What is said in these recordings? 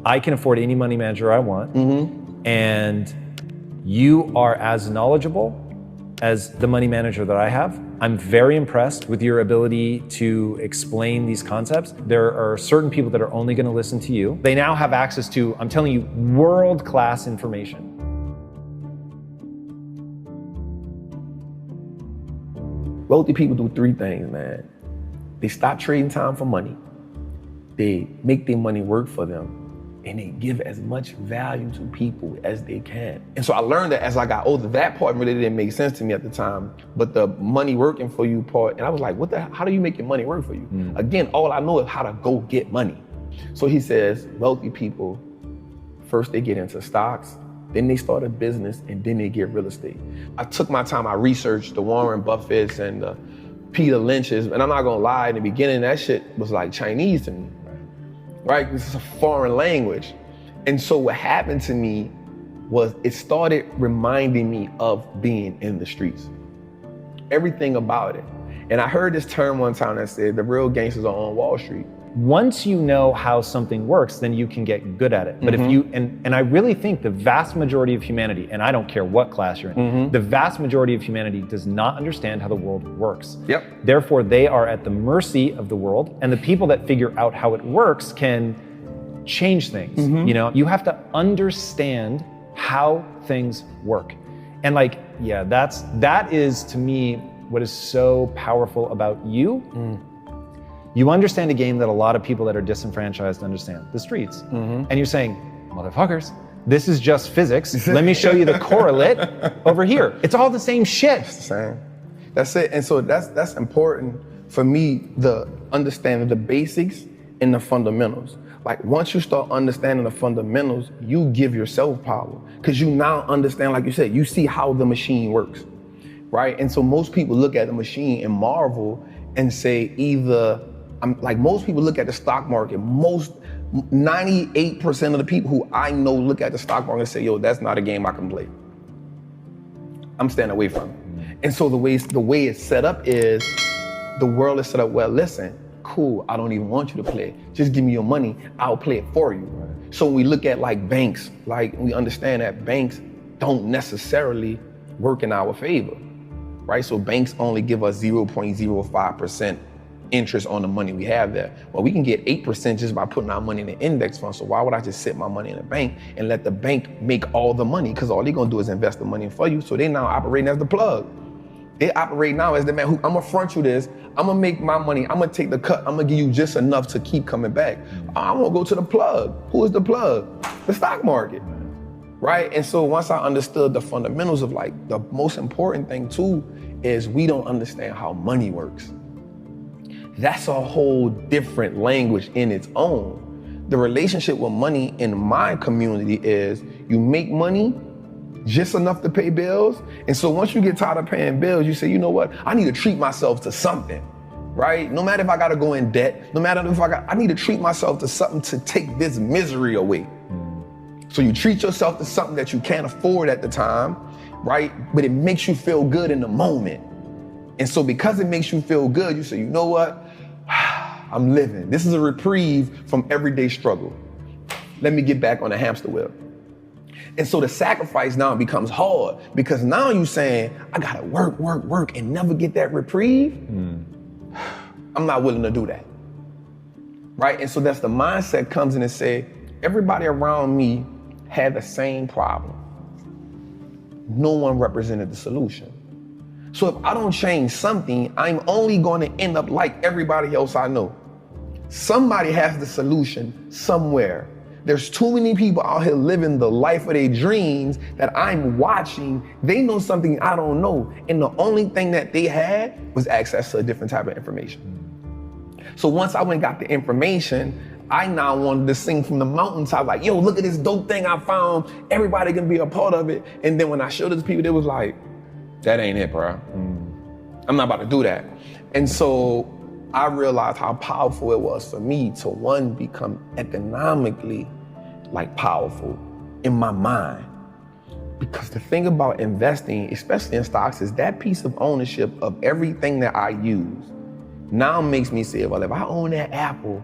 I can afford any money manager I want, and you are as knowledgeable as the money manager that I have. I'm very impressed with your ability to explain these concepts. There are certain people that are only going to listen to you. They now have access to, I'm telling you, world-class information. Wealthy people do three things, man. They stop trading time for money. They make their money work for them. And they give as much value to people as they can. And so I learned that as I got older. That part really didn't make sense to me at the time, but the money working for you part, and I was like, how do you make your money work for you? Again, all I know is how to go get money. So he says, wealthy people, first they get into stocks, then they start a business, and then they get real estate. I took my time, I researched the Warren Buffetts and the Peter Lynch's, and I'm not gonna lie, in the beginning, that shit was like Chinese to me. Right? This is a foreign language. And so what happened to me was it started reminding me of being in the streets. Everything about it. And I heard this term one time that said, the real gangsters are on Wall Street. Once you know how something works, then you can get good at it. But if you, and I really think the vast majority of humanity, and I don't care what class you're in, the vast majority of humanity does not understand how the world works. Therefore, they are at the mercy of the world, and the people that figure out how it works can change things. You know, you have to understand how things work. And like, yeah, that is to me what is so powerful about you. You understand a game that a lot of people that are disenfranchised understand, the streets. And you're saying, motherfuckers, this is just physics. Let me show you the correlate over here. It's all the same shit. It's the same. That's it. And so that's important for me, the understanding the basics and the fundamentals. Like once you start understanding the fundamentals, you give yourself power. Because you now understand, like you said, you see how the machine works, right? And so most people look at the machine and marvel and say either, like most people look at the stock market, 98% of the people who I know look at the stock market and say, yo, that's not a game I can play. I'm staying away from it. And so the way it's set up is, the world is set up, well, listen, cool, I don't even want you to play. Just give me your money, I'll play it for you. So when we look at like banks, like we understand that banks don't necessarily work in our favor, right? So banks only give us 0.05% interest on the money we have there. Well, we can get 8% just by putting our money in an index fund. So why would I just sit my money in a bank and let the bank make all the money? Because all they're gonna do is invest the money for you. So they now operating as the plug. They operate now as the man who, I'm gonna front you this, I'm gonna make my money, I'm gonna take the cut, I'm gonna give you just enough to keep coming back. I wanna go to the plug. Who is the plug? The stock market, right? And so once I understood the fundamentals of like, the most important thing too, is we don't understand how money works. That's a whole different language in its own. The relationship with money in my community is you make money just enough to pay bills. And so once you get tired of paying bills, you say, you know what? I need to treat myself to something, right? No matter if I gotta go in debt, no matter if I need to treat myself to something to take this misery away. So you treat yourself to something that you can't afford at the time, right? But it makes you feel good in the moment. And so because it makes you feel good, you say, you know what? I'm living. This is a reprieve from everyday struggle. Let me get back on the hamster wheel. And so the sacrifice now becomes hard because now you're saying, I gotta work and never get that reprieve. I'm not willing to do that, right? And so that's the mindset comes in and say, everybody around me had the same problem. No one represented the solution. So if I don't change something, I'm only going to end up like everybody else I know. Somebody has the solution somewhere. There's too many people out here living the life of their dreams that I'm watching. They know something I don't know. And the only thing that they had was access to a different type of information. So once I went and got the information, I now wanted to sing from the mountaintop, like, yo, look at this dope thing I found. Everybody can be a part of it. And then when I showed it to people, they was like, that ain't it, bro. I'm not about to do that. And so I realized how powerful it was for me to, one, become economically like powerful in my mind. Because the thing about investing, especially in stocks, is that piece of ownership of everything that I use now makes me say, well, if I own that Apple,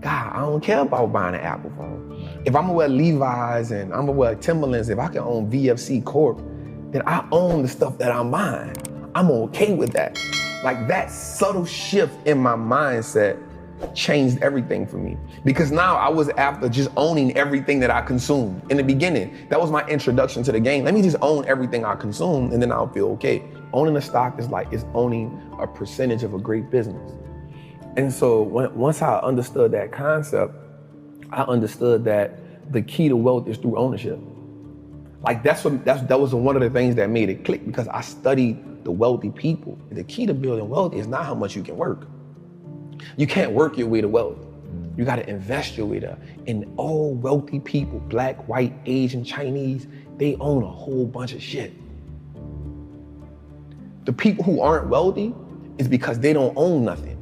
God, I don't care about buying an Apple phone. If I'm gonna wear Levi's and I'm gonna wear Timberlands, if I can own VFC Corp, then I own the stuff that I'm buying. I'm okay with that. Like that subtle shift in my mindset changed everything for me. Because now I was after just owning everything that I consumed. In the beginning, that was my introduction to the game. Let me just own everything I consume and then I'll feel okay. Owning a stock is like, it's owning a percentage of a great business. And so once I understood that concept, I understood that the key to wealth is through ownership. Like that was one of the things that made it click, because I studied the wealthy people. The key to building wealth is not how much you can work. You can't work your way to wealth. You gotta invest your way there. And all wealthy people, Black, white, Asian, Chinese, they own a whole bunch of shit. The people who aren't wealthy is because they don't own nothing.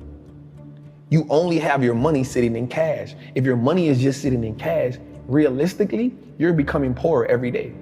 You only have your money sitting in cash. If your money is just sitting in cash, realistically, you're becoming poorer every day.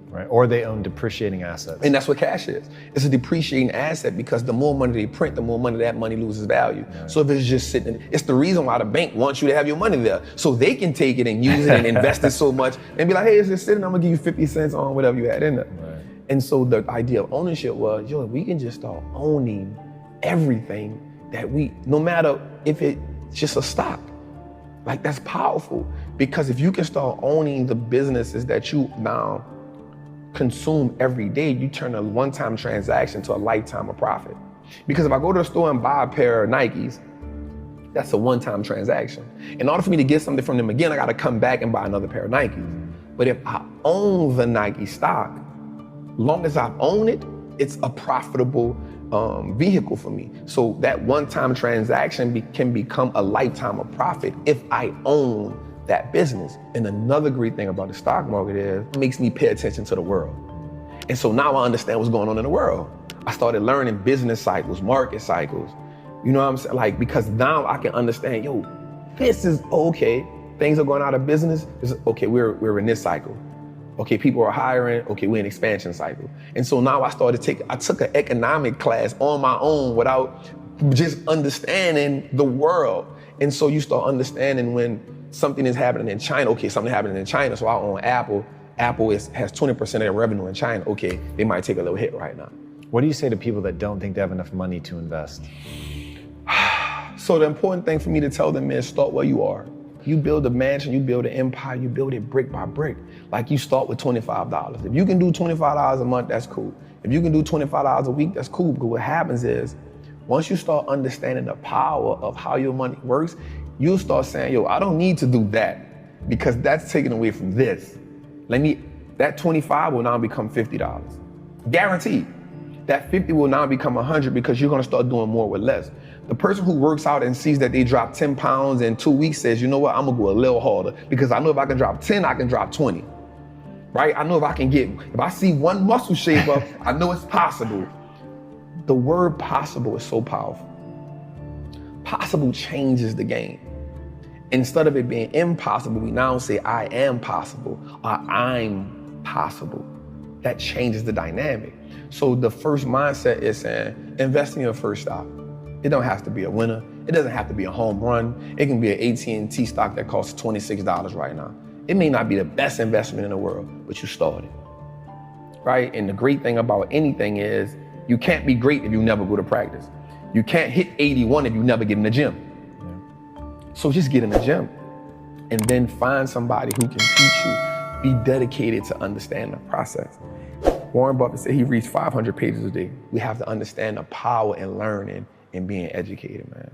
Right, or they own depreciating assets. And that's what cash is. It's a depreciating asset, because the more money they print, the more money that money loses value. Right. So if it's just sitting, it's the reason why the bank wants you to have your money there. So they can take it and use it and invest it so much and be like, hey, it's just sitting, I'm gonna give you 50 cents on whatever you had in there. Right. And so the idea of ownership was, yo, we can just start owning everything that no matter if it's just a stock. Like that's powerful, because if you can start owning the businesses that you now consume every day, you turn a one-time transaction to a lifetime of profit. Because if I go to the store and buy a pair of Nikes, that's a one-time transaction. In order for me to get something from them again, I gotta come back and buy another pair of Nikes. But if I own the Nike stock, long as I own it, it's a profitable vehicle for me. So that one-time transaction can become a lifetime of profit if I own that business. And another great thing about the stock market is it makes me pay attention to the world. And so now I understand what's going on in the world. I started learning business cycles, market cycles. You know what I'm saying? Like, because now I can understand, yo, this is okay. Things are going out of business. Okay, we're in this cycle. Okay, people are hiring. Okay, we're in expansion cycle. And so now I took an economic class on my own without just understanding the world. And so you start understanding when something is happening in China. Okay, something happening in China, so I own Apple. Apple has 20% of their revenue in China. Okay, they might take a little hit right now. What do you say to people that don't think they have enough money to invest? So the important thing for me to tell them is start where you are. You build a mansion, you build an empire, you build it brick by brick. Like you start with $25. If you can do $25 a month, that's cool. If you can do $25 a week, that's cool. Because what happens is, once you start understanding the power of how your money works, you'll start saying, yo, I don't need to do that because that's taken away from this. That 25 will now become $50. Guaranteed. That 50 will now become 100 because you're gonna start doing more with less. The person who works out and sees that they drop 10 pounds in 2 weeks says, you know what, I'm gonna go a little harder because I know if I can drop 10, I can drop 20, right? I know if I see one muscle shape up, I know it's possible. The word possible is so powerful. Possible changes the game. Instead of it being impossible, we now say I am possible or I'm possible. That changes the dynamic. So the first mindset is saying, invest in your first stock. It don't have to be a winner. It doesn't have to be a home run. It can be an AT&T stock that costs $26 right now. It may not be the best investment in the world, but you started, right? And the great thing about anything is you can't be great if you never go to practice. You can't hit 81 if you never get in the gym. So just get in the gym and then find somebody who can teach you. Be dedicated to understand the process. Warren Buffett said he reads 500 pages a day. We have to understand the power in learning and being educated, man.